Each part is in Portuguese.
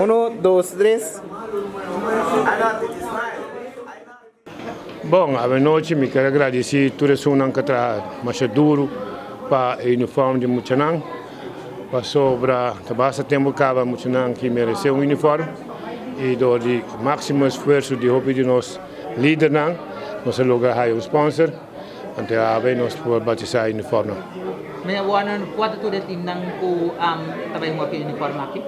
1, 2, 3. Bom, a noite me quero agradecer toda a pessoas que trabalham mais duro para o uniforme de Muchanang. Para sobra, basta tempo que a Muchanang que mereceu um uniforme e do de máximo esforço de hobby de nós líder nang, nós lugar um sponsor, até a vez nós por batizar o uniforme. May awanan kuwata to the team nang ku tabay mo ki uniforme aqui.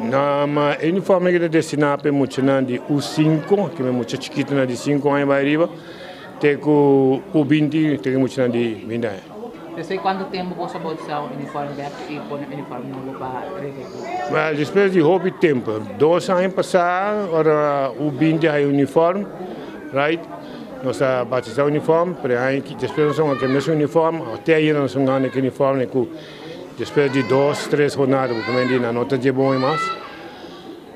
Na uniforme que é destinado para Muchanang de U5, que é muito chiquito de 5 anos para arriba, tem o U20, tem Muchanang de 20 anos. Kasi quanto tempo po sa uniforme back po na uniforme mo pa review? Well, depois de hobby tempo, 2 anos passados, agora o 20 é uniforme, right? Nós batizamos o uniforme, depois nós somos aquele uniforme, até aí nós somos aquele uniforme que depois de 2, 3 jornadas, como diz, na nota de bom e mais.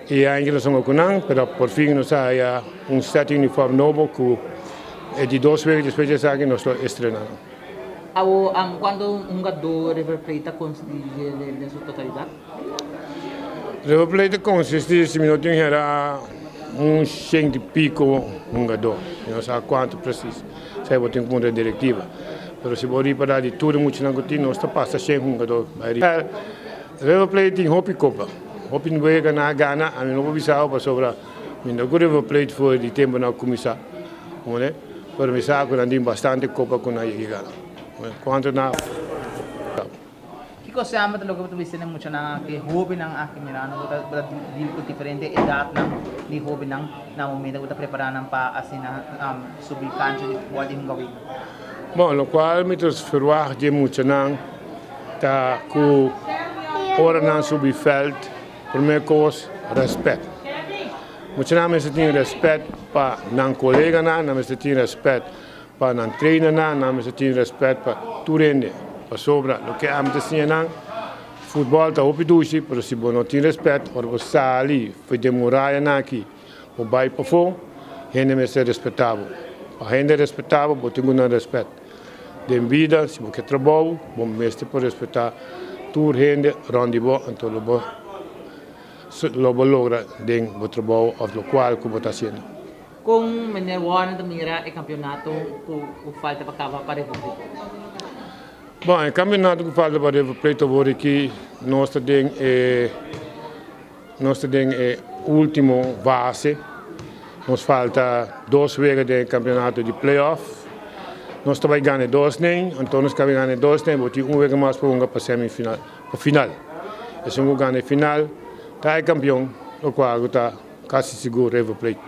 E ainda nós somos com mas por fim nós temos set uniforme novo que é de 2 meses depois de sair nós estrenamos. Quando jogador River Plate consiste na sua totalidade? River Plate consiste, se minuto era 100 e pico jogador. Não sei quanto preciso. Sei que tem como diretiva. Mas se você para de tudo muito na cotina, nós passa 100 jogador. River Plate tem hopi copa. Hopi não vai ganhar Gana, a mim não vou bisar para sobrar. Mas o River Plate foi de tempo na comissão. Mas me sabe que tem bastante copa com a Igala. Quanto na Kiko sama talaga ito bisa ng mucha na ke hobby ng aking mirano but dili ko diferente edad ng ni hobby ng na momento ko preparar ng pa asina subikan sa wali hong gawin. Bom, lo qual mi verwacht de mucha nang ta ku ora nan subi veld primeira coisa respeito. Mucha nang me tem respeito pa nan colega na me tem respeito para não treinar não me tem respeito para tudo para sobra o que a me tem não futebol tá opi dushi pero se não tem respeito or você ali foi demorar na aqui o vai para fora gente me ser respeitável a gente respeitável bote um respeito de vida se você trabalha bom mestre por respeitar tudo gente randibo então lo logra den o trabalho of lo qual que você fazendo. Kung menewan na mira e campeonato o falta pa kava para Republic. Bom, o campeonato que falta para Republic agora que nós temos último base. Nos falta 2 vezes de campeonato de playoff. Nós também ganhamos 2 nem, então nós ganhamos 2 nem, porque vez mais para semifinal, para final. E se nós ganhamos final, tá é campeão, o qual está quase seguro Republic.